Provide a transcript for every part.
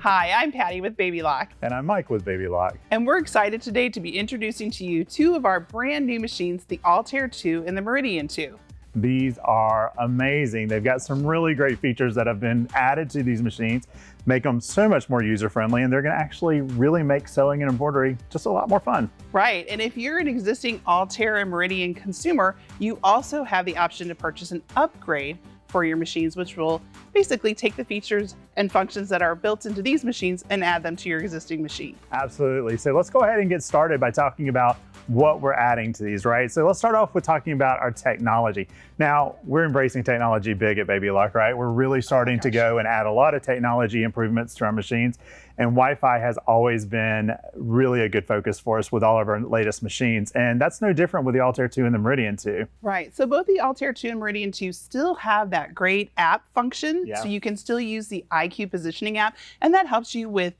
Hi, I'm Patty with Baby Lock. And I'm Mike with Baby Lock. And we're excited today to be introducing to you two of our brand new machines, the Altair 2 and the Meridian 2. These are amazing. They've got some really great features that have been added to these machines, make them so much more user-friendly, and they're gonna actually really make sewing and embroidery just a lot more fun. Right, and if you're an existing Altair and Meridian consumer, you also have the option to purchase an upgrade for your machines, which will basically take the features and functions that are built into these machines and add them to your existing machine. Absolutely. So let's go ahead and get started by talking about what we're adding to these, right? So let's start off with talking about our technology. Now, we're embracing technology big at Baby Lock, right? We're really starting to go and add a lot of technology improvements to our machines. And Wi-Fi has always been really a good focus for us with all of our latest machines. And that's no different with the Altair 2 and the Meridian 2. Right, so both the Altair 2 and Meridian 2 still have that great app function. Yeah. So you can still use the IQ positioning app, and that helps you with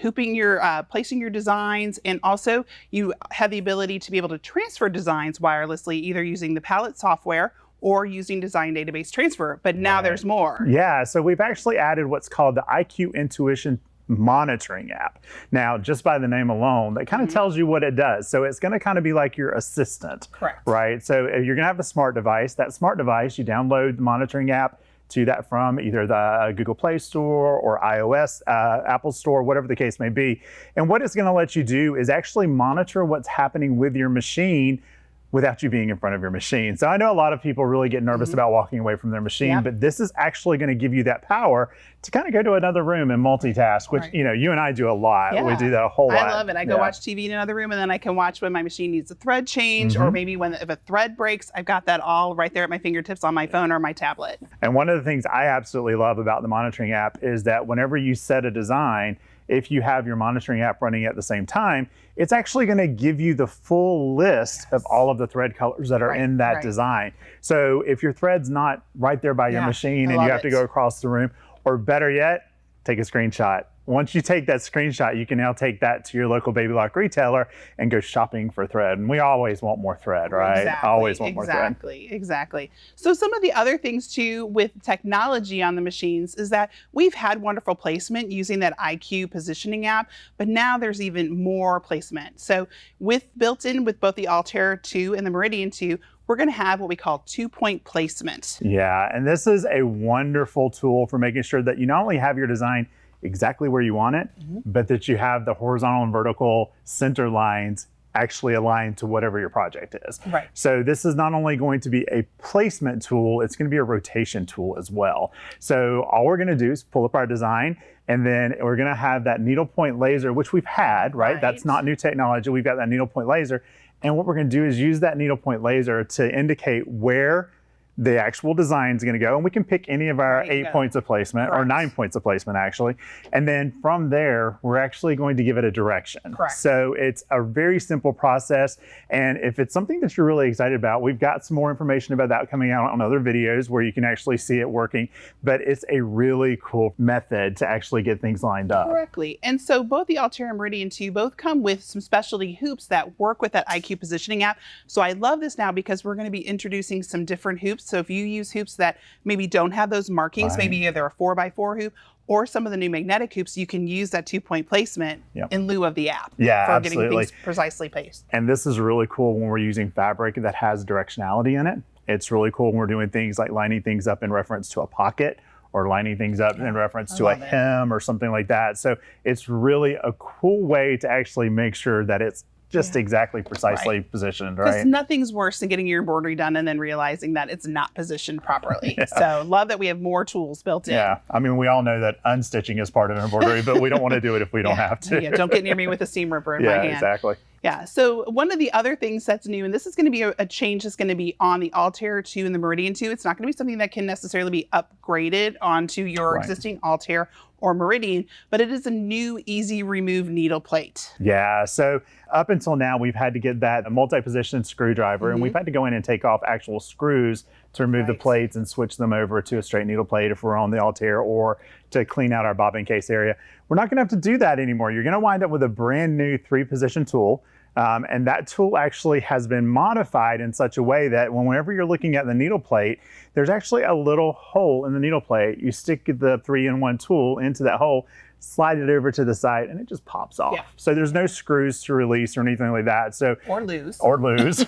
hooping your, placing your designs, and also you have the ability to be able to transfer designs wirelessly, either using the palette software or using design database transfer, but now there's more. Yeah, so we've actually added what's called the IQ Intuition monitoring app. Now, just by the name alone, that kind of tells you what it does. So it's gonna kind of be like your assistant. Correct. Right? So if you're gonna have a smart device, that smart device, you download the monitoring app to that from either the Google Play Store or iOS, Apple Store, whatever the case may be. And what it's gonna let you do is actually monitor what's happening with your machine without you being in front of your machine. So I know a lot of people really get nervous about walking away from their machine, but this is actually gonna give you that power to kind of go to another room and multitask, which you know, you and I do a lot. We do that a whole lot. I love it. I go watch TV in another room, and then I can watch when my machine needs a thread change, or maybe if a thread breaks, I've got that all right there at my fingertips on my phone or my tablet. And one of the things I absolutely love about the monitoring app is that whenever you set a design, if you have your monitoring app running at the same time, it's actually going to give you the full list of all of the thread colors that are in that design. So if your thread's not right there by your machine and you have to go across the room, or better yet, take a screenshot. Once you take that screenshot, you can now take that to your local Baby Lock retailer and go shopping for thread. And we always want more thread, right? Always want more thread. Exactly. So some of the other things too with technology on the machines is that we've had wonderful placement using that IQ positioning app, but now there's even more placement. So built in with both the Altair 2 and the Meridian 2, we're going to have what we call 2-point placement. Yeah, and this is a wonderful tool for making sure that you not only have your design exactly where you want it, but that you have the horizontal and vertical center lines actually aligned to whatever your project is. Right. So this is not only going to be a placement tool, it's going to be a rotation tool as well. So all we're going to do is pull up our design, and then we're going to have that needlepoint laser, which we've had, right? That's not new technology. We've got that needlepoint laser. And what we're going to do is use that needlepoint laser to indicate where the actual design is going to go, and we can pick any of our 8 points of placement, or 9 points of placement actually, and then from there we're actually going to give it a direction. So it's a very simple process, and if it's something that you're really excited about, we've got some more information about that coming out on other videos where you can actually see it working, but it's a really cool method to actually get things lined up. Correctly. And so both the Altair and Meridian 2 both come with some specialty hoops that work with that IQ positioning app. So I love this now because we're going to be introducing some different hoops. So if you use hoops that maybe don't have those markings, maybe either a 4x4 hoop or some of the new magnetic hoops, you can use that 2-point placement in lieu of the app for getting things precisely placed. And this is really cool when we're using fabric that has directionality in it. It's really cool when we're doing things like lining things up in reference to a pocket, or lining things up in reference to a hem or something like that. So it's really a cool way to actually make sure that it's just exactly precisely positioned, right? Because nothing's worse than getting your embroidery done and then realizing that it's not positioned properly. So love that we have more tools built in. Yeah, I mean, we all know that unstitching is part of embroidery, but we don't want to do it if we don't have to. Don't get near me with a seam ripper in my hand. Exactly. Yeah, so one of the other things that's new, and this is going to be a change that's going to be on the Altair 2 and the Meridian 2. It's not going to be something that can necessarily be upgraded onto your existing Altair or Meridian, but it is a new easy remove needle plate. Yeah, so up until now, we've had to get that multi-position screwdriver, and we've had to go in and take off actual screws to remove the plates and switch them over to a straight needle plate if we're on the Altair, or to clean out our bobbin case area. We're not gonna have to do that anymore. You're gonna wind up with a brand new 3-position tool. And that tool actually has been modified in such a way that whenever you're looking at the needle plate, there's actually a little hole in the needle plate. You stick the 3-in-1 tool into that hole, slide it over to the side, and it just pops off. Yeah. So there's no screws to release or anything like that. So Or lose.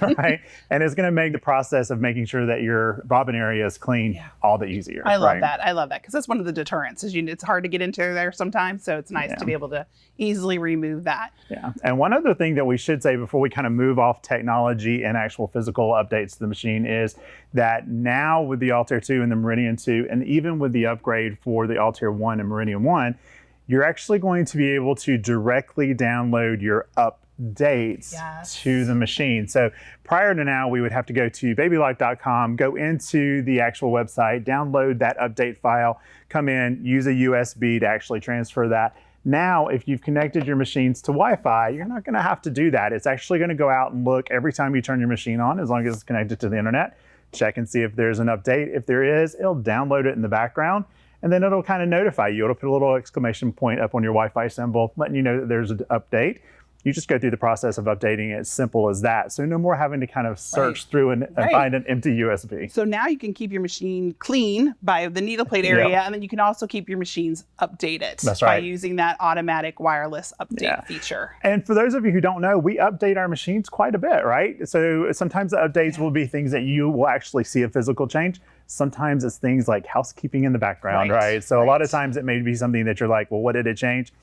Right? And it's going to make the process of making sure that your bobbin area is clean all the easier. I love that. I love that because that's one of the deterrents. It's hard to get into there sometimes, so it's nice to be able to easily remove that. Yeah. And one other thing that we should say before we kind of move off technology and actual physical updates to the machine is that now with the Altair 2 and the Meridian 2, and even with the upgrade for the Altair 1 and Meridian 1, you're actually going to be able to directly download your updates to the machine. So prior to now, we would have to go to babylife.com, go into the actual website, download that update file, come in, use a USB to actually transfer that. Now, if you've connected your machines to Wi-Fi, you're not going to have to do that. It's actually going to go out and look every time you turn your machine on, as long as it's connected to the internet, check and see if there's an update. If there is, it'll download it in the background. And then it'll kind of notify you. It'll put a little exclamation point up on your Wi-Fi symbol, letting you know that there's an update. You just go through the process of updating it, as simple as that. So no more having to kind of search through and find an empty USB. So now you can keep your machine clean by the needle plate area, and then you can also keep your machines updated by using that automatic wireless update feature. And for those of you who don't know, we update our machines quite a bit, right? So sometimes the updates will be things that you will actually see a physical change. Sometimes it's things like housekeeping in the background, right? So a lot of times it may be something that you're like, well, what did it change?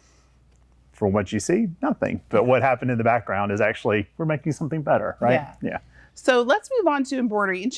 From what you see, nothing. But what happened in the background is actually, we're making something better, right? Yeah. So let's move on to embroidery. And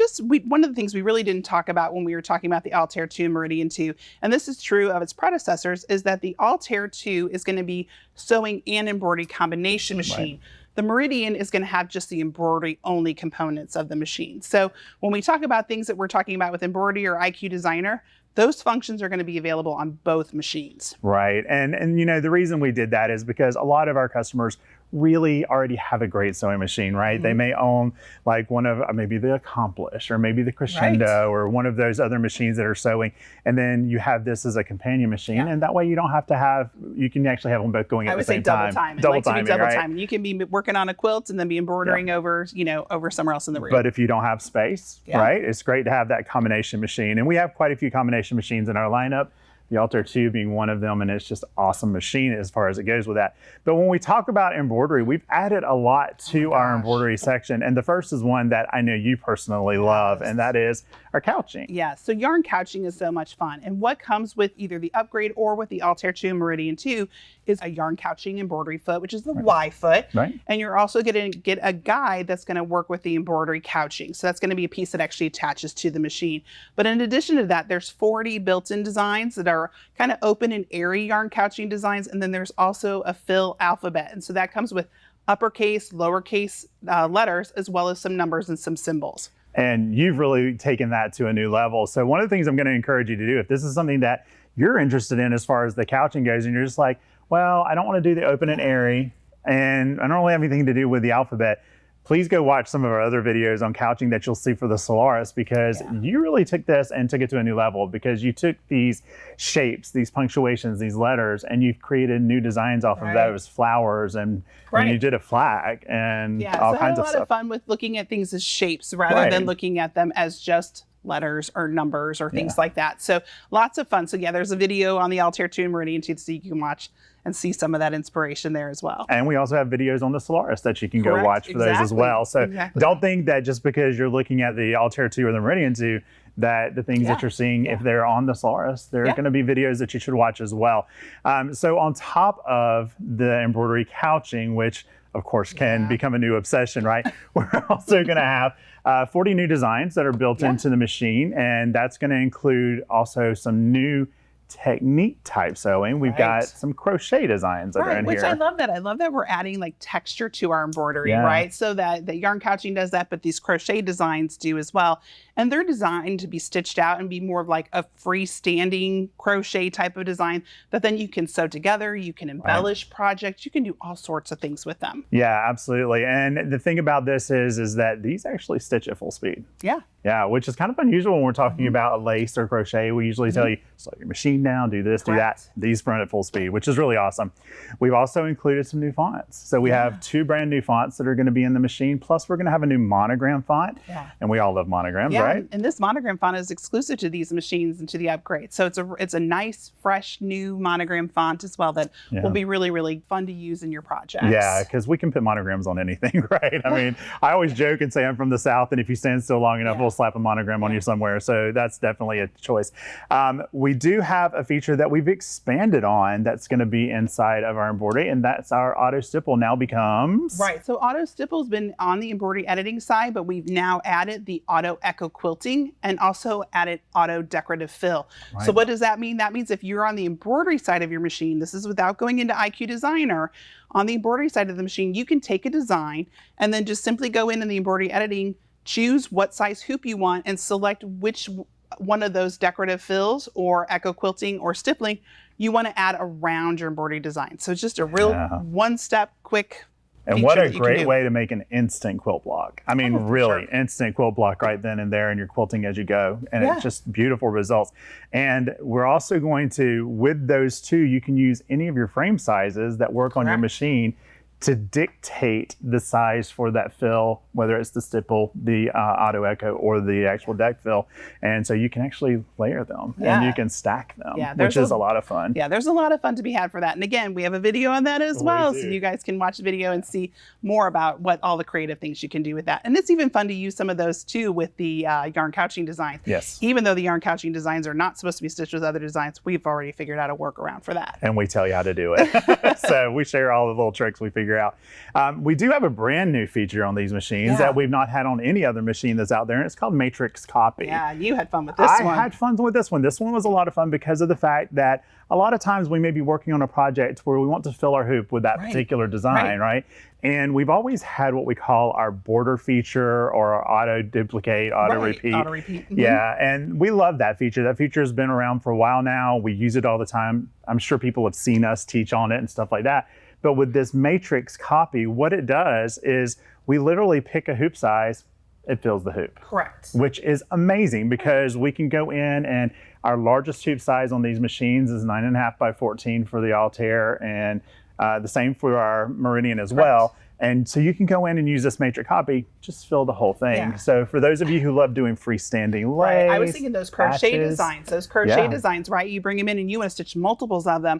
one of the things we really didn't talk about when we were talking about the Altair 2 and Meridian 2, and this is true of its predecessors, is that the Altair 2 is going to be sewing and embroidery combination machine. The Meridian is going to have just the embroidery only components of the machine. So when we talk about things that we're talking about with embroidery or IQ Designer, those functions are going to be available on both machines. Right. And you know, the reason we did that is because a lot of our customers really already have a great sewing machine, right? They may own like one of maybe the Accomplish or maybe the Crescendo or one of those other machines that are sewing. And then you have this as a companion machine. And that way you don't have to have, you can actually have them both going at the same time. Double timing. You can be working on a quilt and then be embroidering over, over somewhere else in the room. But if you don't have space, right? It's great to have that combination machine. And we have quite a few combination machines in our lineup. The Altair 2 being one of them, and it's just an awesome machine as far as it goes with that. But when we talk about embroidery, we've added a lot to our embroidery section. And the first is one that I know you personally love, and that is our couching. Yeah, so yarn couching is so much fun. And what comes with either the upgrade or with the Altair 2 Meridian 2 is a yarn couching embroidery foot, which is the Y foot. And you're also going to get a guide that's going to work with the embroidery couching. So that's going to be a piece that actually attaches to the machine. But in addition to that, there's 40 built-in designs that are kind of open and airy yarn couching designs. And then there's also a fill alphabet. And so that comes with uppercase, lowercase letters, as well as some numbers and some symbols. And you've really taken that to a new level. So one of the things I'm going to encourage you to do, if this is something that you're interested in as far as the couching goes, and you're just like, well, I don't want to do the open and airy, and I don't really have anything to do with the alphabet, please go watch some of our other videos on couching that you'll see for the Solaris, because you really took this and took it to a new level, because you took these shapes, these punctuations, these letters, and you've created new designs off of those flowers, and you did a flag and all kinds of stuff. I had a lot of fun with looking at things as shapes rather than looking at them as just letters or numbers or things like that. So lots of fun. So there's a video on the Altair 2 and Meridian 2 so you can watch and see some of that inspiration there as well. And we also have videos on the Solaris that you can go watch for those as well. So don't think that just because you're looking at the Altair 2 or the Meridian 2 that the things that you're seeing, if they're on the Solaris, there are going to be videos that you should watch as well. So on top of the embroidery couching, which of course can become a new obsession, right? We're also going to have 40 new designs that are built into the machine, and that's going to include also some new technique type sewing. We've got some crochet designs that are in which here. I love that. I love that we're adding like texture to our embroidery, right? So that the yarn couching does that, but these crochet designs do as well. And they're designed to be stitched out and be more of like a freestanding crochet type of design that then you can sew together, you can embellish projects, you can do all sorts of things with them. Yeah, absolutely. And the thing about this is that these actually stitch at full speed. Yeah, which is kind of unusual when we're talking about lace or crochet. We usually tell you, slow your machine down, do this, do that. These run at full speed, which is really awesome. We've also included some new fonts. So we have 2 brand new fonts that are going to be in the machine. Plus, we're going to have a new monogram font. And we all love monograms, right? right? And this monogram font is exclusive to these machines and to the upgrade. So it's a nice, fresh, new monogram font as well that will be really, really fun to use in your projects. Yeah, because we can put monograms on anything, right? I mean, I always joke and say I'm from the South, and if you stand still long enough, we'll slap a monogram on you somewhere. So that's definitely a choice. We do have a feature that we've expanded on that's going to be inside of our embroidery, and that's our Autostipple now becomes. Right. So Autostipple has been on the embroidery editing side, but we've now added the Auto Echo quilting and also added Auto Decorative Fill. Right. So what does that mean? That means if you're on the embroidery side of your machine, this is without going into IQ Designer, on the embroidery side of the machine, you can take a design and then just simply go in the embroidery editing, choose what size hoop you want, and select which one of those decorative fills or echo quilting or stippling you want to add around your embroidery design. So it's just a real one-step quick and what a great way to make an instant quilt block. I mean, really instant quilt block right then and there, and you're quilting as you go. And it's just beautiful results. And we're also going to, with those two, you can use any of your frame sizes that work on your machine to dictate the size for that fill, whether it's the stipple, the auto echo, or the actual deck fill. And so you can actually layer them and you can stack them, which is a lot of fun. Yeah, there's a lot of fun to be had for that. And again, we have a video on that as well. So you guys can watch the video and see more about what all the creative things you can do with that. And it's even fun to use some of those too with the yarn couching designs. Yes. Even though the yarn couching designs are not supposed to be stitched with other designs, we've already figured out a workaround for that. And we tell you how to do it. So we share all the little tricks we figure out. We do have a brand new feature on these machines that we've not had on any other machine that's out there, and it's called Matrix Copy. Yeah, you had fun with this one. I had fun with this one. This one was a lot of fun because of the fact that a lot of times we may be working on a project where we want to fill our hoop with that particular design, right? And we've always had what we call our border feature or our auto duplicate, auto repeat. Auto repeat. Yeah, and we love that feature. That feature has been around for a while now. We use it all the time. I'm sure people have seen us teach on it and stuff like that. But with this Matrix Copy, what it does is we literally pick a hoop size, it fills the hoop. Correct. Which is amazing because we can go in, and our largest hoop size on these machines is 9.5 by 14 for the Altair, and the same for our Meridian as well. And so you can go in and use this Matrix Copy, just fill the whole thing. So for those of you who love doing freestanding lace, I was thinking those crochet designs, designs, right? You bring them in and you want to stitch multiples of them.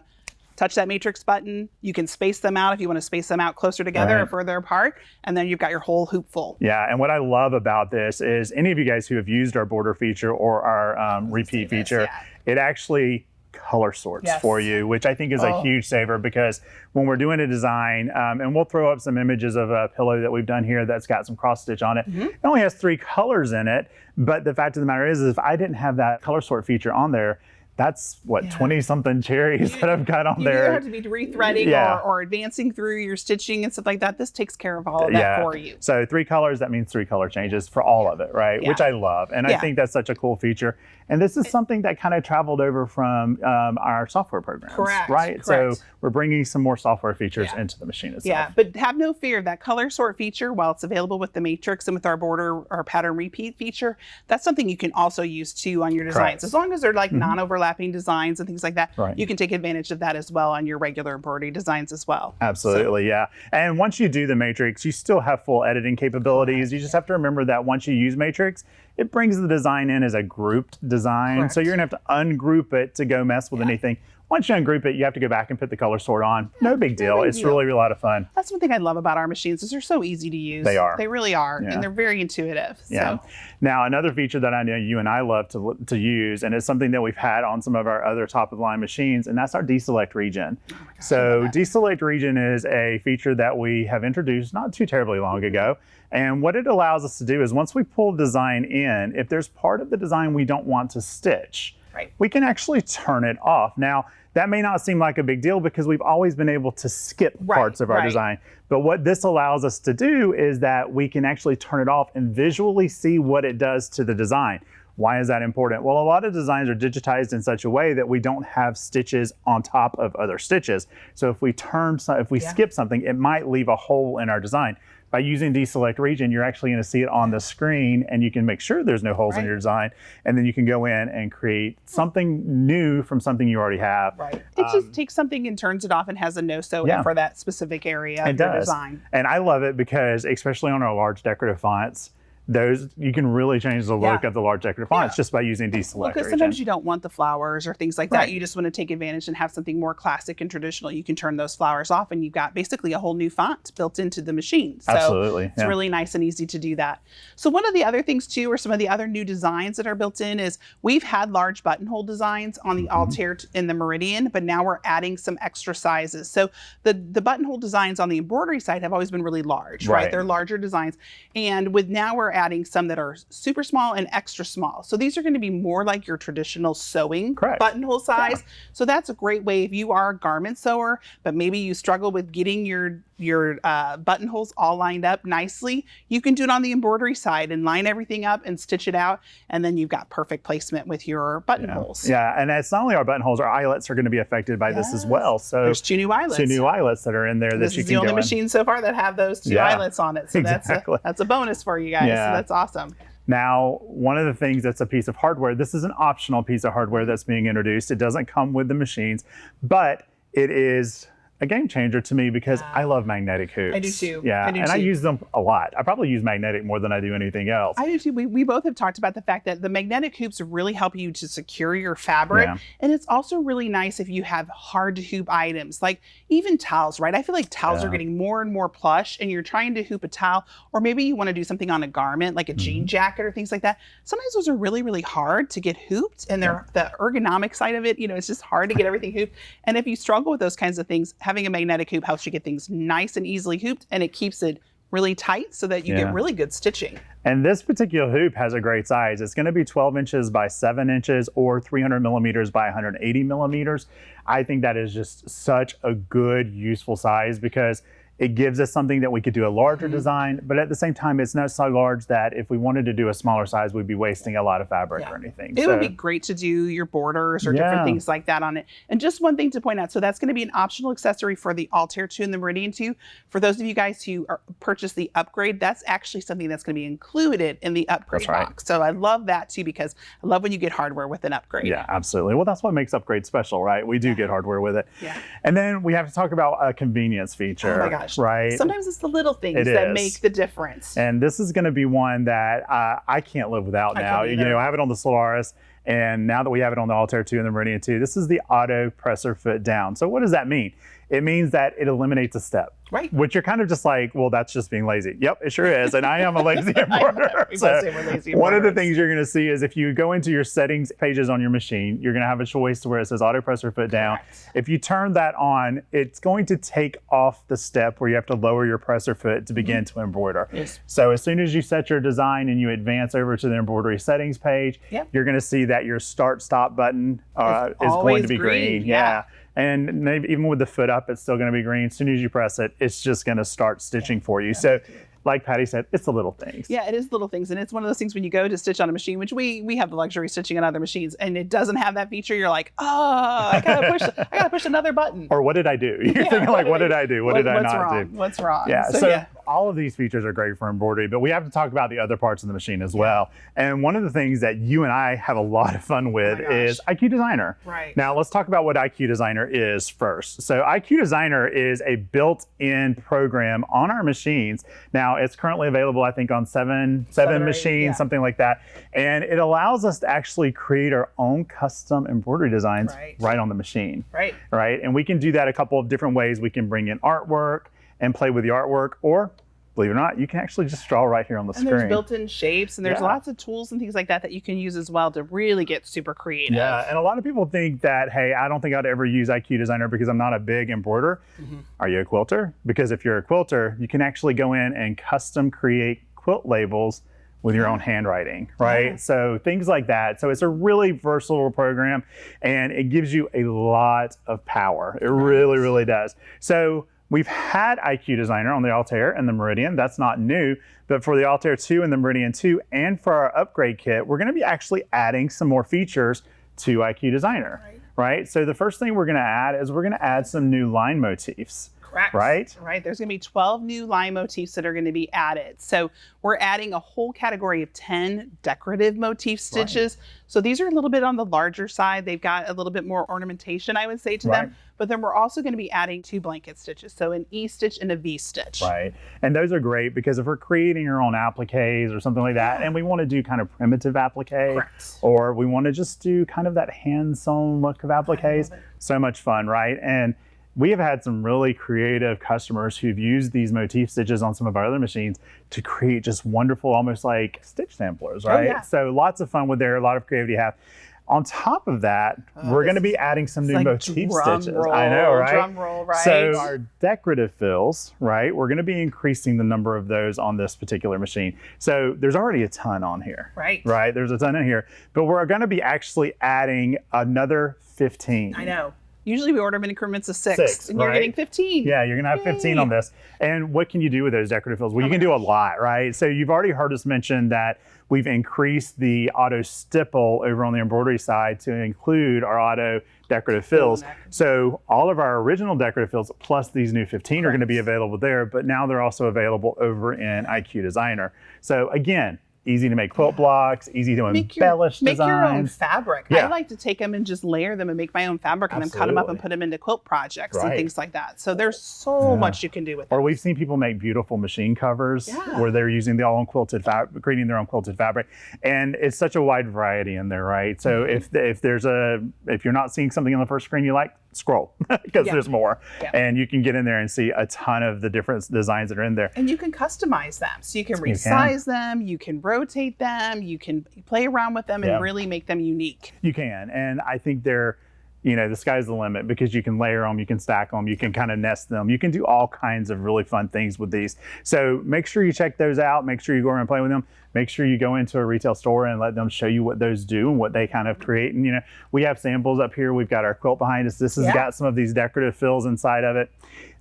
Touch that matrix button. You can space them out if you want to space them out closer together or further apart. And then you've got your whole hoop full. Yeah, and what I love about this is any of you guys who have used our border feature or our repeat feature, it actually color sorts for you, which I think is a huge saver because when we're doing a design, and we'll throw up some images of a pillow that we've done here that's got some cross stitch on it. It only has 3 colors in it, but the fact of the matter is if I didn't have that color sort feature on there, that's what 20-something cherries that I've got on there. You either have to be rethreading or advancing through your stitching and stuff like that. This takes care of all of that for you. So 3 colors, that means 3 color changes for all of it, right? Which I love. And I think that's such a cool feature. And this is something that kind of traveled over from our software programs, right? So we're bringing some more software features into the machine itself. Yeah, but have no fear. That color sort feature, while it's available with the Matrix and with our border or pattern repeat feature, that's something you can also use too on your designs. As long as they're like non-overlapping designs and things like that, you can take advantage of that as well on your regular embroidery designs as well. Absolutely, yeah. And once you do the Matrix, you still have full editing capabilities. You just have to remember that once you use Matrix, it brings the design in as a grouped design. So you're gonna have to ungroup it to go mess with anything. Once you ungroup it, you have to go back and put the color sort on. No big deal. It's really a lot of fun. That's one thing I love about our machines is they're so easy to use. They are. They really are. And they're very intuitive. Yeah. So. Now, another feature that I know you and I love to use, and it's something that we've had on some of our other top-of-the-line machines, and that's our deselect region. So deselect region is a feature that we have introduced not too terribly long ago. And what it allows us to do is once we pull design in, if there's part of the design we don't want to stitch, we can actually turn it off. Now, that may not seem like a big deal because we've always been able to skip parts of our design. But what this allows us to do is that we can actually turn it off and visually see what it does to the design. Why is that important? Well, a lot of designs are digitized in such a way that we don't have stitches on top of other stitches. So if we skip something, it might leave a hole in our design. By using deselect region, you're actually going to see it on the screen, and you can make sure there's no holes in your design, and then you can go in and create something new from something you already have. It just takes something and turns it off and has a no-sew in for that specific area of your design. And I love it because, especially on our large decorative fonts, those, you can really change the look of the large decorative fonts just by using deselect Well, because region. sometimes you don't want the flowers or things like that. You just want to take advantage and have something more classic and traditional. You can turn those flowers off and you've got basically a whole new font built into the machine. So Absolutely. it's really nice and easy to do that. So one of the other things too, or some of the other new designs that are built in, is we've had large buttonhole designs on the Altair and the Meridian, but now we're adding some extra sizes. So the buttonhole designs on the embroidery side have always been really large, right? They're larger designs. And with now we're adding some that are super small and extra small. So these are going to be more like your traditional sewing buttonhole size. So that's a great way if you are a garment sewer, but maybe you struggle with getting your buttonholes all lined up nicely. You can do it on the embroidery side and line everything up and stitch it out. And then you've got perfect placement with your buttonholes. Yeah, and it's not only our buttonholes, our eyelets are going to be affected by this as well. So there's 2 new eyelets. 2 new eyelets that are in there that you can go in. This is the only machine so far that have those 2 eyelets on it. So that's a bonus for you guys. So that's awesome. Now, one of the things that's a piece of hardware, this is an optional piece of hardware that's being introduced. It doesn't come with the machines, but it is a game changer to me because I love magnetic hoops. I do too. Yeah, I use them a lot. I probably use magnetic more than I do anything else. I do too. We both have talked about the fact that the magnetic hoops really help you to secure your fabric. And it's also really nice if you have hard to hoop items, like even towels, right? I feel like towels are getting more and more plush and you're trying to hoop a towel, or maybe you want to do something on a garment, like a jean jacket or things like that. Sometimes those are really, really hard to get hooped, and they're the ergonomic side of it, it's just hard to get everything hooped. And if you struggle with those kinds of things, having a magnetic hoop helps you get things nice and easily hooped, and it keeps it really tight so that you get really good stitching. And this particular hoop has a great size. It's going to be 12 inches by 7 inches or 300 millimeters by 180 millimeters. I think that is just such a good, useful size because it gives us something that we could do a larger design, but at the same time, it's not so large that if we wanted to do a smaller size, we'd be wasting a lot of fabric or anything. It would be great to do your borders or different things like that on it. And just one thing to point out, so that's going to be an optional accessory for the Altair 2 and the Meridian 2. For those of you guys who purchase the upgrade, that's actually something that's going to be included in the upgrade box. So I love that too, because I love when you get hardware with an upgrade. Yeah, absolutely. Well, that's what makes upgrade special, right? We do get hardware with it. And then we have to talk about a convenience feature. Oh my gosh. Right? Sometimes it's the little things that make the difference. And this is going to be one that I can't live without now. I have it on the Solaris, and now that we have it on the Altair 2 and the Meridian 2, this is the auto presser foot down. So what does that mean? It means that it eliminates a step. Right. Which you're kind of just like, well, that's just being lazy. Yep, it sure is. And I am a lazy embroiderer. One of the things you're going to see is if you go into your settings pages on your machine, you're going to have a choice to where it says auto presser foot down. If you turn that on, it's going to take off the step where you have to lower your presser foot to begin to embroider. So as soon as you set your design and you advance over to the embroidery settings page, you're going to see that your start stop button is going to be green. And maybe even with the foot up, it's still going to be green. As soon as you press it, it's just going to start stitching for you. So like Patty said, it's the little things. Yeah, it is little things. And it's one of those things when you go to stitch on a machine, which we have the luxury of stitching on other machines, and it doesn't have that feature, you're like, oh, I gotta push another button. Or what did I do? You're thinking like, what did I do? What did I not do? What's wrong? Yeah, so all of these features are great for embroidery, but we have to talk about the other parts of the machine as well. And one of the things that you and I have a lot of fun with is IQ Designer. Now let's talk about what IQ Designer is first. So IQ Designer is a built-in program on our machines. Now it's currently available, I think, on seven machines, something like that. And it allows us to actually create our own custom embroidery designs right on the machine. Right. And we can do that a couple of different ways. We can bring in artwork and play with the artwork, or believe it or not, you can actually just draw right here on the screen. And there's built-in shapes, and there's lots of tools and things like that that you can use as well to really get super creative. Yeah, and a lot of people think that, hey, I don't think I'd ever use IQ Designer because I'm not a big embroiderer. Are you a quilter? Because if you're a quilter, you can actually go in and custom create quilt labels with your own handwriting, right? So things like that. So it's a really versatile program, and it gives you a lot of power. It really, really does. So we've had IQ Designer on the Altair and the Meridian. That's not new, but for the Altair 2 and the Meridian 2, and for our upgrade kit, we're gonna be actually adding some more features to IQ Designer, right? So the first thing we're gonna add is we're gonna add some new line motifs. Correct. right? Right. There's going to be 12 new line motifs that are going to be added. So we're adding a whole category of 10 decorative motif stitches. Right. So these are a little bit on the larger side. They've got a little bit more ornamentation, I would say, to them. But then we're also going to be adding 2 blanket stitches. So an E stitch and a V stitch. Right. And those are great because if we're creating our own appliques or something like that, and we want to do kind of primitive applique, or we want to just do kind of that hand-sewn look of appliques, so much fun, right? And we have had some really creative customers who've used these motif stitches on some of our other machines to create just wonderful, almost like stitch samplers, right? Yeah. So lots of fun with there, a lot of creativity have. On top of that, we're going to be adding some new motif stitches. I know, right? Drum roll, right? So our decorative fills, right? We're going to be increasing the number of those on this particular machine. So there's already a ton on here. Right. Right? There's a ton in here. But we're going to be actually adding another 15. I know. Usually we order them in increments of 6 and you're getting 15. Yeah, you're gonna have 15 on this. And what can you do with those decorative fills? Well, you can do a lot, right? So you've already heard us mention that we've increased the Autostipple over on the embroidery side to include our auto decorative fills. So all of our original decorative fills plus these new 15 are gonna be available there, but now they're also available over in IQ Designer. So again, easy to make quilt blocks, easy to embellish designs. Make your own fabric. Yeah. I like to take them and just layer them and make my own fabric and then cut them up and put them into quilt projects and things like that. So there's so much you can do with them. Or we've seen people make beautiful machine covers where they're using the all quilted fabric, creating their own quilted fabric. And it's such a wide variety in there, right? So if you're not seeing something on the first screen you like, scroll because there's more. And you can get in there and see a ton of the different designs that are in there. And you can customize them. So you can resize them, you can rotate them, you can play around with them and really make them unique. You can. And I think they're, the sky's the limit because you can layer them, you can stack them, you can kind of nest them. You can do all kinds of really fun things with these. So make sure you check those out. Make sure you go around and play with them. Make sure you go into a retail store and let them show you what those do and what they kind of create. And, we have samples up here. We've got our quilt behind us. This has got some of these decorative fills inside of it.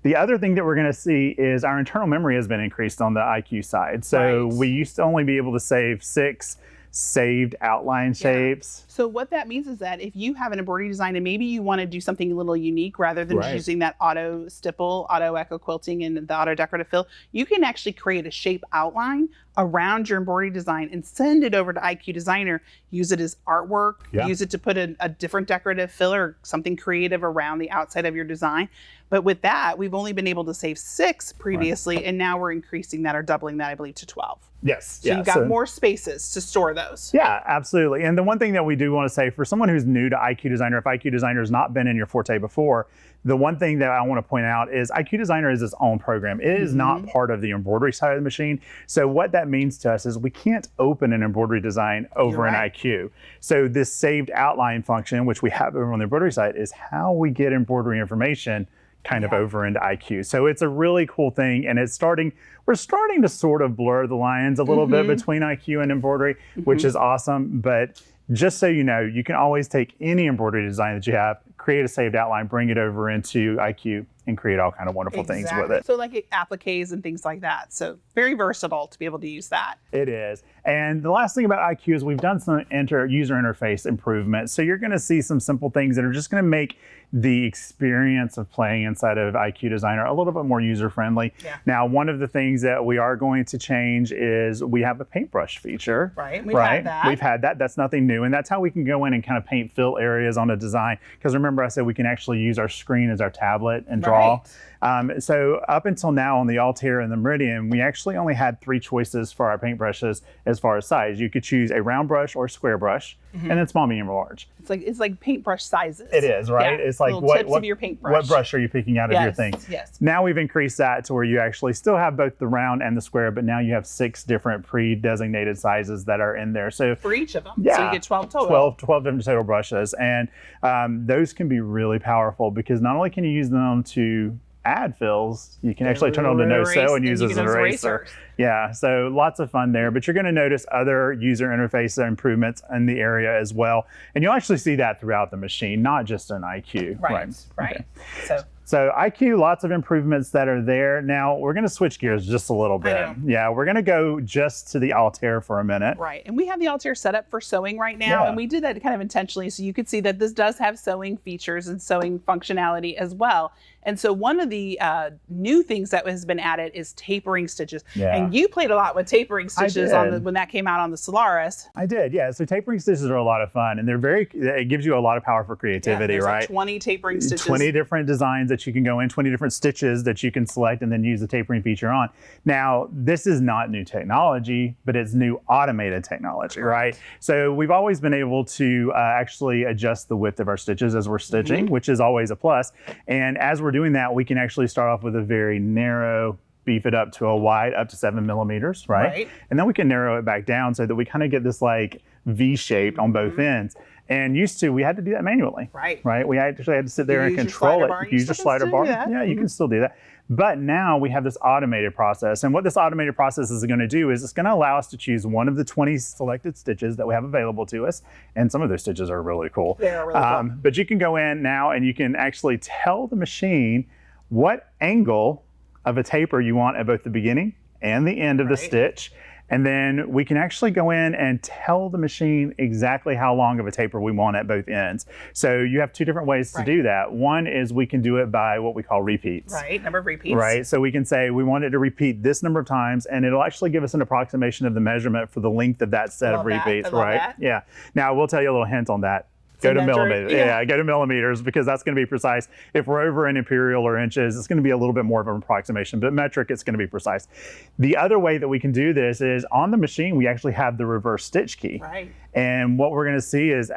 The other thing that we're going to see is our internal memory has been increased on the IQ side. So we used to only be able to save 6 saved outline shapes. So what that means is that if you have an embroidery design and maybe you want to do something a little unique rather than just using that auto stipple, auto echo quilting and the auto decorative fill, you can actually create a shape outline around your embroidery design and send it over to IQ Designer, use it as artwork, use it to put a different decorative fill or something creative around the outside of your design. But with that, we've only been able to save 6 previously, and now we're increasing that or doubling that, I believe, to 12. Yes. So you've got more spaces to store those. Yeah, absolutely. And the one thing that we do want to say for someone who's new to IQ Designer, if IQ Designer has not been in your forte before, the one thing that I want to point out is IQ Designer is its own program. It is not part of the embroidery side of the machine. So what that means to us is we can't open an embroidery design over in IQ. So this saved outline function, which we have over on the embroidery side, is how we get embroidery information kind of over into IQ. So it's a really cool thing, and we're starting to sort of blur the lines a little bit between IQ and embroidery, which is awesome. But just so you know, you can always take any embroidery design that you have, create a saved outline, bring it over into IQ, and create all kind of wonderful things with it. So like appliques and things like that. So very versatile to be able to use that. It is. And the last thing about IQ is we've done some user interface improvements. So you're going to see some simple things that are just going to make the experience of playing inside of IQ Designer a little bit more user-friendly. Now, one of the things that we are going to change is we have a paintbrush feature. We've had that. We've had that. That's nothing new. And that's how we can go in and kind of paint fill areas on a design. Because remember I said we can actually use our screen as our tablet and draw. So up until now on the Altair and the Meridian, we actually only had 3 choices for our paintbrushes as far as size. You could choose a round brush or a square brush, and then small, medium, or large. It's like paintbrush sizes. It is, right? It's like tips of your paintbrush. What brush are you picking out of your thing? Yes. Now we've increased that to where you actually still have both the round and the square, but now you have 6 different pre-designated sizes that are in there. So for each of them. So you get 12 total. 12 different total brushes. And those can be really powerful because not only can you use them to add fills, you can actually turn on to no sew and use it as an eraser. Yeah, so lots of fun there, but you're going to notice other user interface improvements in the area as well. And you'll actually see that throughout the machine, not just in IQ. Right. Okay. So IQ, lots of improvements that are there. Now we're going to switch gears just a little bit. Yeah, we're going to go just to the Altair for a minute. Right, and we have the Altair set up for sewing right now, and we did that kind of intentionally so you could see that this does have sewing features and sewing functionality as well. And so one of the new things that has been added is tapering stitches. Yeah. And you played a lot with tapering stitches when that came out on the Solaris. I did, yeah. So tapering stitches are a lot of fun, and it gives you a lot of power for creativity, there's right? Like 20 tapering stitches. 20 different designs that you can go in, 20 different stitches that you can select and then use the tapering feature on. Now, this is not new technology, but it's new automated technology, right? So we've always been able to actually adjust the width of our stitches as we're stitching, which is always a plus. And as we're doing that, we can actually start off with a very narrow, beef it up to a wide up to 7 millimeters, right? And then we can narrow it back down so that we kind of get this like V shape on both ends. And used to, we had to do that manually, right? We actually had to sit there and control it. Use your slider bar. Yeah, you can still do that. But now we have this automated process. And what this automated process is going to do is it's going to allow us to choose one of the 20 selected stitches that we have available to us. And some of those stitches are really cool. They are really cool. But you can go in now and you can actually tell the machine what angle of a taper you want at both the beginning and the end of the stitch. And then we can actually go in and tell the machine exactly how long of a taper we want at both ends. So you have two different ways to do that. One is we can do it by what we call repeats. Number of repeats. So we can say we want it to repeat this number of times, and it'll actually give us an approximation of the measurement for the length of that set of repeats, Yeah. Now, we'll tell you a little hint on that. Go to millimeters. Yeah, go to millimeters, because that's going to be precise. If we're over in imperial or inches, it's going to be a little bit more of an approximation, but metric, it's going to be precise. The other way that we can do this is on the machine, we actually have the reverse stitch key. And what we're going to see is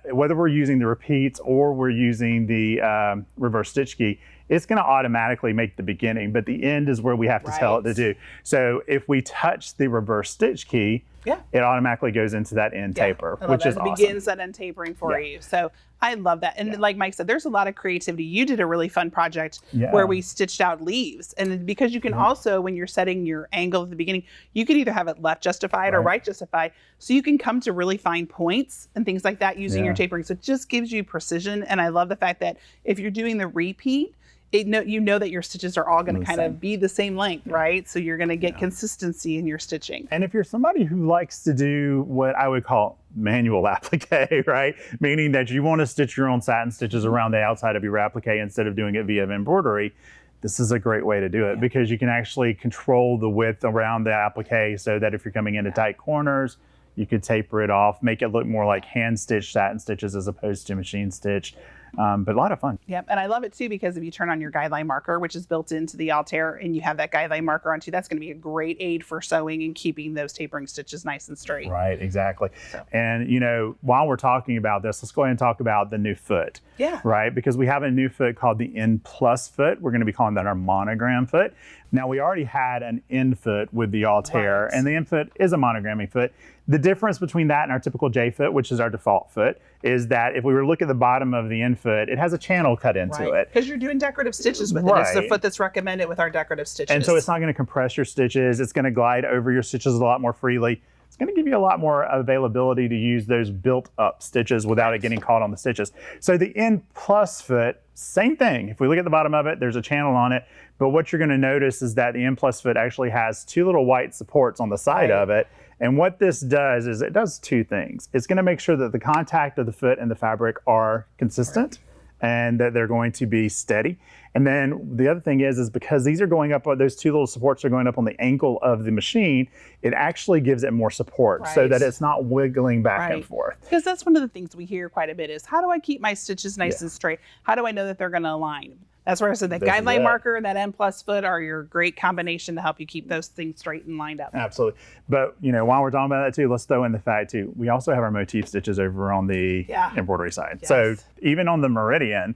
whether we're using the repeats or we're using the reverse stitch key, it's going to automatically make the beginning, but the end is where we have to tell it to do. So if we touch the reverse stitch key, it automatically goes into that end taper, which is awesome. It begins that end tapering for you. So I love that. And like Mike said, there's a lot of creativity. You did a really fun project where we stitched out leaves. And because you can also, when you're setting your angle at the beginning, you can either have it left justified or right justified. So you can come to really fine points and things like that using your tapering. So it just gives you precision. And I love the fact that if you're doing the repeat, you know that your stitches are all going to kind of be the same length, right? So you're going to get consistency in your stitching. And if you're somebody who likes to do what I would call manual applique, right? Meaning that you want to stitch your own satin stitches around the outside of your applique instead of doing it via embroidery, this is a great way to do it because you can actually control the width around the applique so that if you're coming into tight corners, you could taper it off, make it look more like hand stitched satin stitches as opposed to machine stitched. But a lot of fun. Yep, and I love it too because if you turn on your guideline marker, which is built into the Altair, and you have that guideline marker on too, that's going to be a great aid for sewing and keeping those tapering stitches nice and straight. Right, exactly. So. And you know, while we're talking about this, let's go ahead and talk about the new foot. Right, because we have a new foot called the N+ foot. We're going to be calling that our monogram foot. Now, we already had an N foot with the Altair, and the N foot is a monogramming foot. The difference between that and our typical J foot, which is our default foot, is that if we were to look at the bottom of the N foot, it has a channel cut into it. Because you're doing decorative stitches with it. It's the foot that's recommended with our decorative stitches. And so it's not going to compress your stitches. It's going to glide over your stitches a lot more freely. It's going to give you a lot more availability to use those built up stitches without it getting caught on the stitches. So the N+ foot, same thing. If we look at the bottom of it, there's a channel on it. But what you're going to notice is that the N+ foot actually has two little white supports on the side of it. And what this does is it does two things. It's going to make sure that the contact of the foot and the fabric are consistent and that they're going to be steady. And then the other thing is because these are going up, those two little supports are going up on the ankle of the machine, it actually gives it more support so that it's not wiggling back and forth. Because that's one of the things we hear quite a bit is, how do I keep my stitches nice and straight? How do I know that they're going to align? That's where I said that guideline marker and that N+ foot are your great combination to help you keep those things straight and lined up. Absolutely. But, you know, while we're talking about that too, let's throw in the fact too, we also have our motif stitches over on the embroidery side. So even on the Meridian,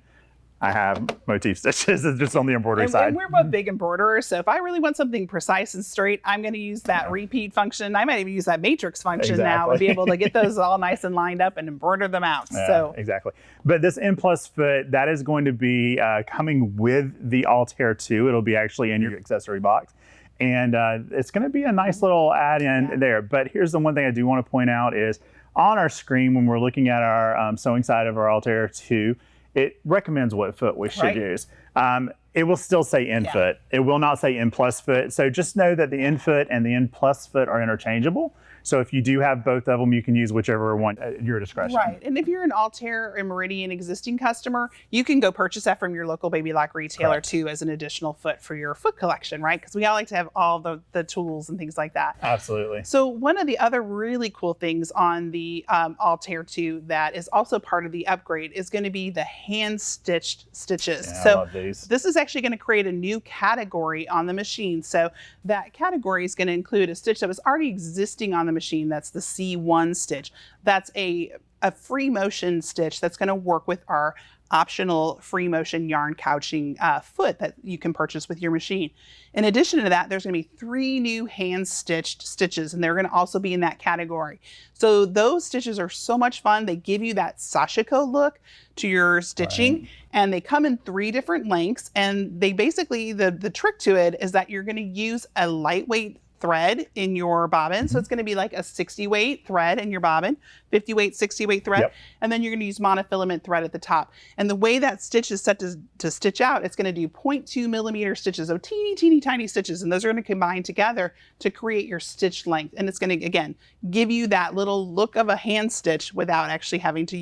I have motif stitches just on the embroidery side. And we're both big embroiderers, so if I really want something precise and straight, I'm going to use that repeat function. I might even use that matrix function now to be able to get those all nice and lined up and embroider them out. Exactly. But this N+ foot, that is going to be coming with the Altair 2. It'll be actually in your accessory box. And it's going to be a nice little add-in there. But here's the one thing I do want to point out is on our screen, when we're looking at our sewing side of our Altair 2, it recommends what foot we should use. It will still say N foot. It will not say N+ foot. So just know that the N foot and the N+ foot are interchangeable. So if you do have both of them, you can use whichever one at your discretion. Right. And if you're an Altair or Meridian existing customer, you can go purchase that from your local baby lock retailer Correct. too as an additional foot for your foot collection, right? Because we all like to have all the tools and things like that. Absolutely. So one of the other really cool things on the Altair 2 that is also part of the upgrade is going to be the hand-stitched stitches. Yeah, so I love these. this is actually going to create a new category on the machine. So that category is going to include a stitch that was already existing on the machine. That's the C1 stitch. That's a free motion stitch that's going to work with our optional free motion yarn couching foot that you can purchase with your machine. In addition to that, there's going to be 3 new hand stitched stitches, and they're going to also be in that category. So those stitches are so much fun. They give you that sashiko look to your stitching, and they come in 3 different lengths. And they basically, the trick to it is that you're going to use a lightweight thread in your bobbin. So it's going to be like a 60 weight thread in your bobbin, 50 weight, 60 weight thread. Yep. And then you're going to use monofilament thread at the top. And the way that stitch is set to stitch out, it's going to do 0.2 millimeter stitches, so teeny tiny stitches. And those are going to combine together to create your stitch length. And it's going to, again, give you that little look of a hand stitch without actually having to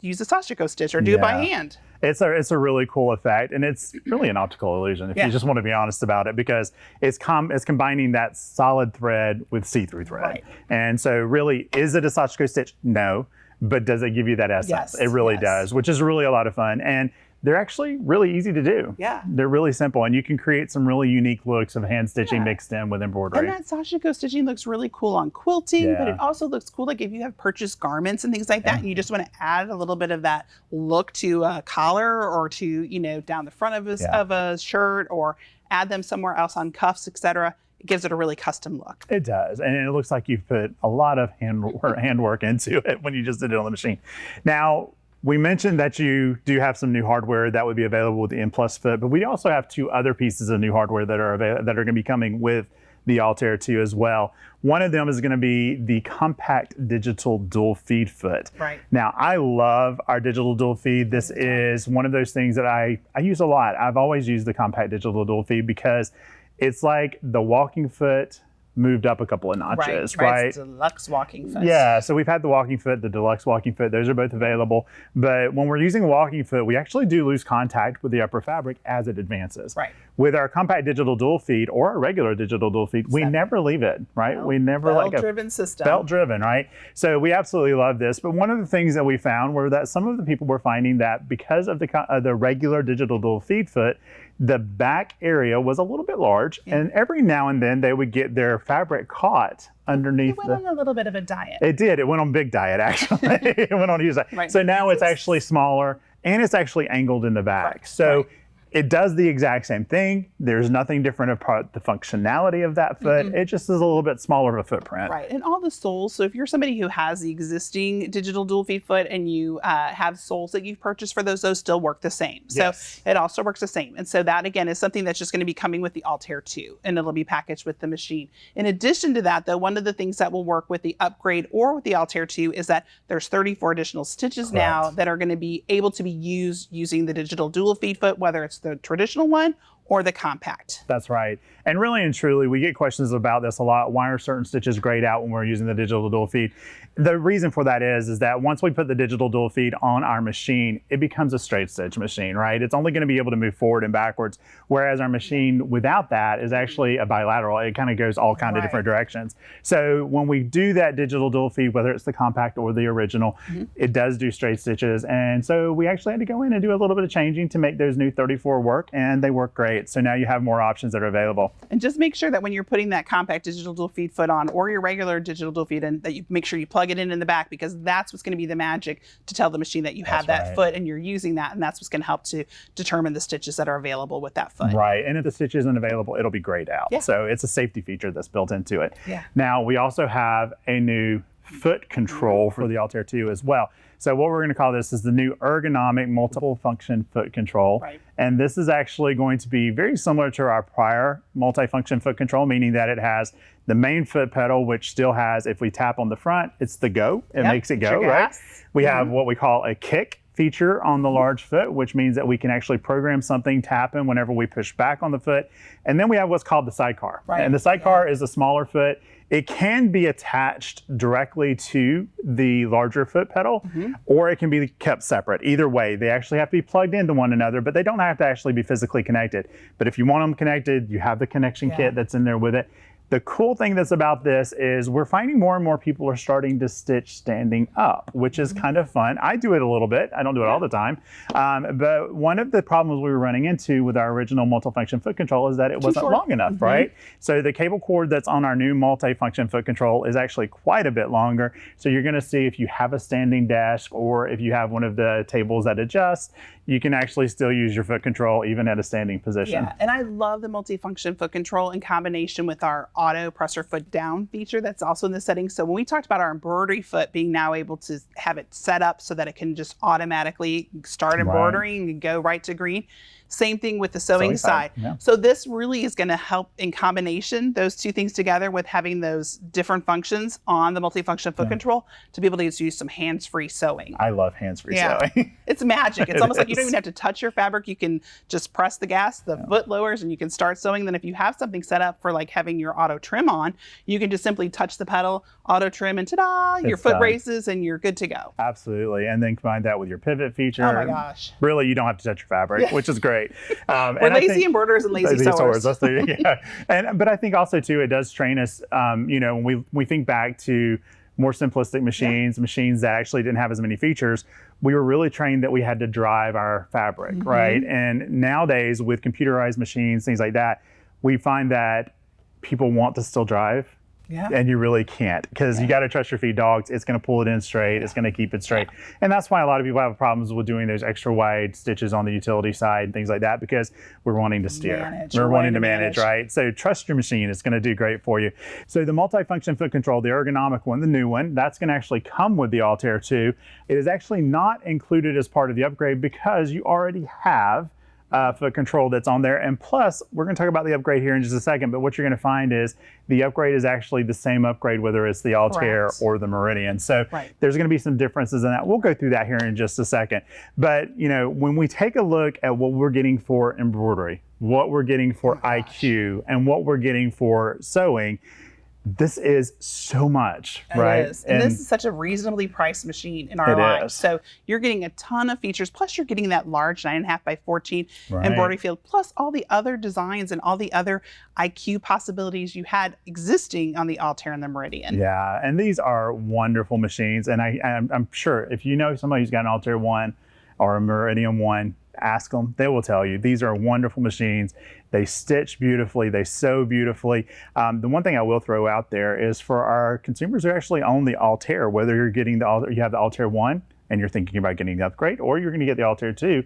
use a sashiko stitch or do it by hand. It's a really cool effect, and it's really an optical illusion if you just want to be honest about it, because it's combining that solid thread with see-through thread. Right. And so really, is it a sashiko stitch? No. But does it give you that essence? Yes, It really yes. does, which is really a lot of fun. And they're actually really easy to do. Yeah. They're really simple, and you can create some really unique looks of hand stitching mixed in with embroidery. And that sashiko stitching looks really cool on quilting, but it also looks cool like if you have purchased garments and things like that, and you just want to add a little bit of that look to a collar or to, you know, down the front of a shirt, or add them somewhere else on cuffs, etc. It gives it a really custom look. It does, and it looks like you've put a lot of hand work into it when you just did it on the machine. Now, we mentioned that you do have some new hardware that would be available with the M Plus foot, but we also have 2 other pieces of new hardware that are going to be coming with the Altair 2 as well. One of them is going to be the compact digital dual feed foot. Right. Now, I love our digital dual feed. This is one of those things that I use a lot. I've always used the compact digital dual feed because it's like the walking foot moved up a couple of notches, right? It's deluxe walking foot. Yeah, so we've had the walking foot, the deluxe walking foot. Those are both available. But when we're using a walking foot, we actually do lose contact with the upper fabric as it advances. Right. With our compact digital dual feed or our regular digital dual feed, we never leave it, right? No, we never belt-driven system. Belt-driven, right? So we absolutely love this. But one of the things that we found were that some of the people were finding that because of the regular digital dual feed foot, the back area was a little bit large, and every now and then they would get their fabric caught underneath. It went on a little bit of a diet. It did. It went on big diet, actually. It went on a huge diet. Right. So now it's actually smaller, and it's actually angled in the back. Right. So it does the exact same thing. There's nothing different about the functionality of that foot. It just is a little bit smaller of a footprint. Right, and all the soles. So if you're somebody who has the existing digital dual feed foot and you have soles that you've purchased for those still work the same. So it also works the same. And so that, again, is something that's just going to be coming with the Altair 2, and it'll be packaged with the machine. In addition to that, though, one of the things that will work with the upgrade or with the Altair 2 is that there's 34 additional stitches now that are going to be able to be used using the digital dual feed foot, whether it's the traditional one or the compact. That's right. And really and truly, we get questions about this a lot. Why are certain stitches grayed out when we're using the digital dual feed? The reason for that is that once we put the digital dual feed on our machine, it becomes a straight stitch machine, right? It's only going to be able to move forward and backwards, whereas our machine without that is actually a bilateral. It kind of goes all kinds of different directions. So when we do that digital dual feed, whether it's the compact or the original, it does do straight stitches. And so we actually had to go in and do a little bit of changing to make those new 34 work, and they work great. So now you have more options that are available. And just make sure that when you're putting that compact digital dual feed foot on, or your regular digital dual feed, and that you make sure you plug it in the back, because that's what's going to be the magic to tell the machine that you have that foot and you're using that, and that's what's going to help to determine the stitches that are available with that foot. Right, and if the stitch isn't available, it'll be grayed out. Yeah. So it's a safety feature that's built into it. Yeah. Now, we also have a new foot control for the Altair 2 as well. So what we're going to call this is the new ergonomic multiple function foot control. Right. And this is actually going to be very similar to our prior multifunction foot control, meaning that it has the main foot pedal, which still has, if we tap on the front, it's the go. It makes it go, right? We have what we call a kick feature on the large foot, which means that we can actually program something to happen whenever we push back on the foot. And then we have what's called the sidecar. Right. And the sidecar is a smaller foot. It can be attached directly to the larger foot pedal, or it can be kept separate. Either way, they actually have to be plugged into one another, but they don't have to actually be physically connected. But if you want them connected, you have the connection kit that's in there with it. The cool thing that's about this is we're finding more and more people are starting to stitch standing up, which is kind of fun. I do it a little bit. I don't do it all the time. But one of the problems we were running into with our original multifunction foot control is that it wasn't long enough, right? So the cable cord that's on our new multifunction foot control is actually quite a bit longer. So you're gonna see if you have a standing desk or if you have one of the tables that adjusts, you can actually still use your foot control even at a standing position. Yeah, and I love the multifunction foot control in combination with our auto presser foot down feature that's also in the settings. So when we talked about our embroidery foot being now able to have it set up so that it can just automatically start embroidering and go right to green, same thing with the sewing side. So this really is going to help in combination, those two things together with having those different functions on the multifunction foot control to be able to just use some hands-free sewing. I love hands-free sewing. It's magic. It's almost like you don't even have to touch your fabric. You can just press the gas, the foot lowers, and you can start sewing. Then if you have something set up for like having your auto trim on, you can just simply touch the pedal, auto trim, and ta-da, your foot raises and you're good to go. Absolutely. And then combine that with your pivot feature. Oh my gosh. Really, you don't have to touch your fabric, which is great. We're lazy embroiderers and lazy sewers. That's but I think also too, it does train us, you know, when we think back to more simplistic machines, machines that actually didn't have as many features, we were really trained that we had to drive our fabric, right? And nowadays with computerized machines, things like that, we find that people want to still drive. And you really can't, because you got to trust your feed dogs. It's going to pull it in straight. It's going to keep it straight. And that's why a lot of people have problems with doing those extra wide stitches on the utility side and things like that, because we're wanting to steer. We're wanting to manage, right? So trust your machine. It's going to do great for you. So the multifunction foot control, the ergonomic one, the new one, that's going to actually come with the Altair 2. It is actually not included as part of the upgrade because you already have foot control that's on there. And plus, we're going to talk about the upgrade here in just a second, but what you're going to find is the upgrade is actually the same upgrade whether it's the Altair or the Meridian. So there's going to be some differences in that. We'll go through that here in just a second. But you know, when we take a look at what we're getting for embroidery, what we're getting for IQ, and what we're getting for sewing, this is so much, right? It is. And this is such a reasonably priced machine in our line. So you're getting a ton of features, plus you're getting that large 9.5 by 14 embroidery field, plus all the other designs and all the other IQ possibilities you had existing on the Altair and the Meridian. Yeah, and these are wonderful machines. And I'm sure if you know somebody who's got an Altair 1 or a Meridian 1, ask them, they will tell you. These are wonderful machines. They stitch beautifully, they sew beautifully. The one thing I will throw out there is for our consumers who actually own the Altair, whether you're getting you have the Altair 1 and you're thinking about getting the upgrade, or you're going to get the Altair 2,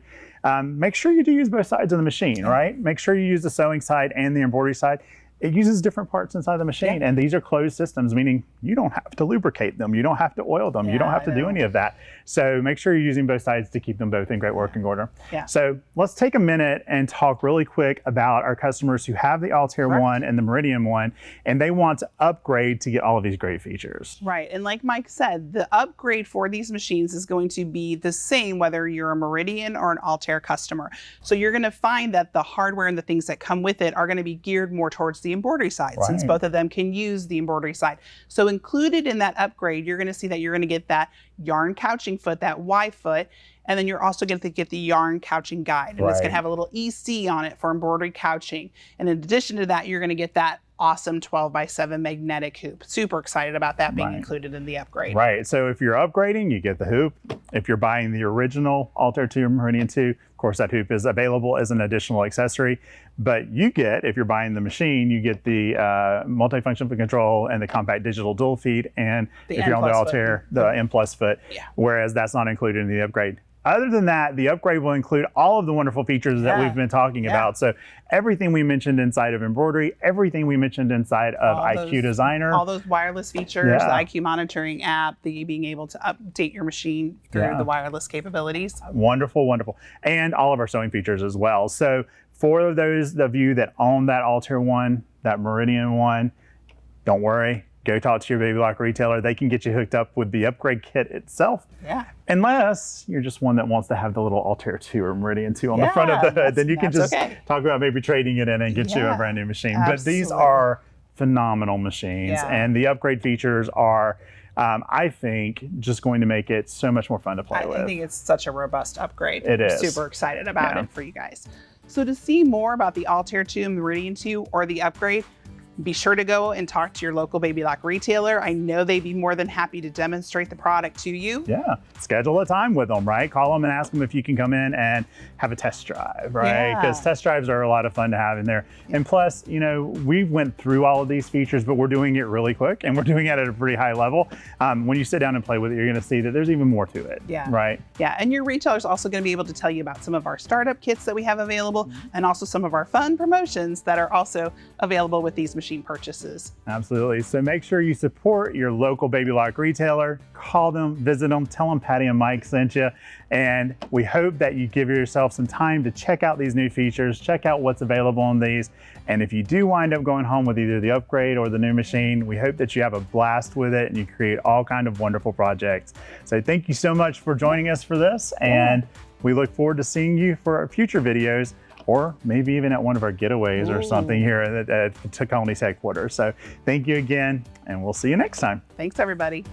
make sure you do use both sides of the machine, right? Make sure you use the sewing side and the embroidery side. It uses different parts inside the machine, and these are closed systems, meaning you don't have to lubricate them, you don't have to oil them, you don't have to do any of that. So make sure you're using both sides to keep them both in great working order. So let's take a minute and talk really quick about our customers who have the Altair 1 and the Meridian 1, and they want to upgrade to get all of these great features. Right, and like Mike said, the upgrade for these machines is going to be the same whether you're a Meridian or an Altair customer. So you're going to find that the hardware and the things that come with it are going to be geared more towards the embroidery side, since both of them can use the embroidery side. So included in that upgrade, you're going to see that you're going to get that yarn couching foot, that Y foot, and then you're also going to get the yarn couching guide, and it's going to have a little EC on it for embroidery couching. And in addition to that, you're going to get that awesome 12x7 magnetic hoop. Super excited about that being included in the upgrade. Right, so if you're upgrading, you get the hoop. If you're buying the original Altair 2 Meridian 2, of course that hoop is available as an additional accessory, but you get, if you're buying the machine, you get the multifunction foot control and the compact digital dual feed, and if you're on the Altair, the M Plus foot, whereas that's not included in the upgrade. Other than that, the upgrade will include all of the wonderful features that we've been talking about. So everything we mentioned inside of embroidery, everything we mentioned inside of IQ Designer. All those wireless features, the IQ monitoring app, the being able to update your machine through the wireless capabilities. Wonderful, wonderful. And all of our sewing features as well. So for those of you that own that Altair 1, that Meridian 1, don't worry. go talk to your Baby Lock retailer. They can get you hooked up with the upgrade kit itself. Yeah. Unless you're just one that wants to have the little Altair 2 or Meridian 2 on the front of the hood, then you can just talk about maybe trading it in and get you a brand new machine. Absolutely. But these are phenomenal machines, and the upgrade features are, I think, just going to make it so much more fun to play with. I think it's such a robust upgrade. It is. Super excited about it for you guys. So to see more about the Altair 2, Meridian 2, or the upgrade, be sure to go and talk to your local Baby Lock retailer. I know they'd be more than happy to demonstrate the product to you. Yeah, schedule a time with them, right? Call them and ask them if you can come in and have a test drive, right? Because test drives are a lot of fun to have in there. And plus, you know, we went through all of these features, but we're doing it really quick and we're doing it at a pretty high level. When you sit down and play with it, you're gonna see that there's even more to it, right? Yeah, and your retailer's also gonna be able to tell you about some of our startup kits that we have available and also some of our fun promotions that are also available with these machine purchases. Absolutely. So make sure you support your local Baby Lock retailer. Call them, visit them, tell them Patty and Mike sent you. And we hope that you give yourself some time to check out these new features, check out what's available on these. And if you do wind up going home with either the upgrade or the new machine, we hope that you have a blast with it and you create all kinds of wonderful projects. So thank you so much for joining us for this. And we look forward to seeing you for our future videos, or maybe even at one of our getaways or something here at Tacony's headquarters. So thank you again, and we'll see you next time. Thanks, everybody.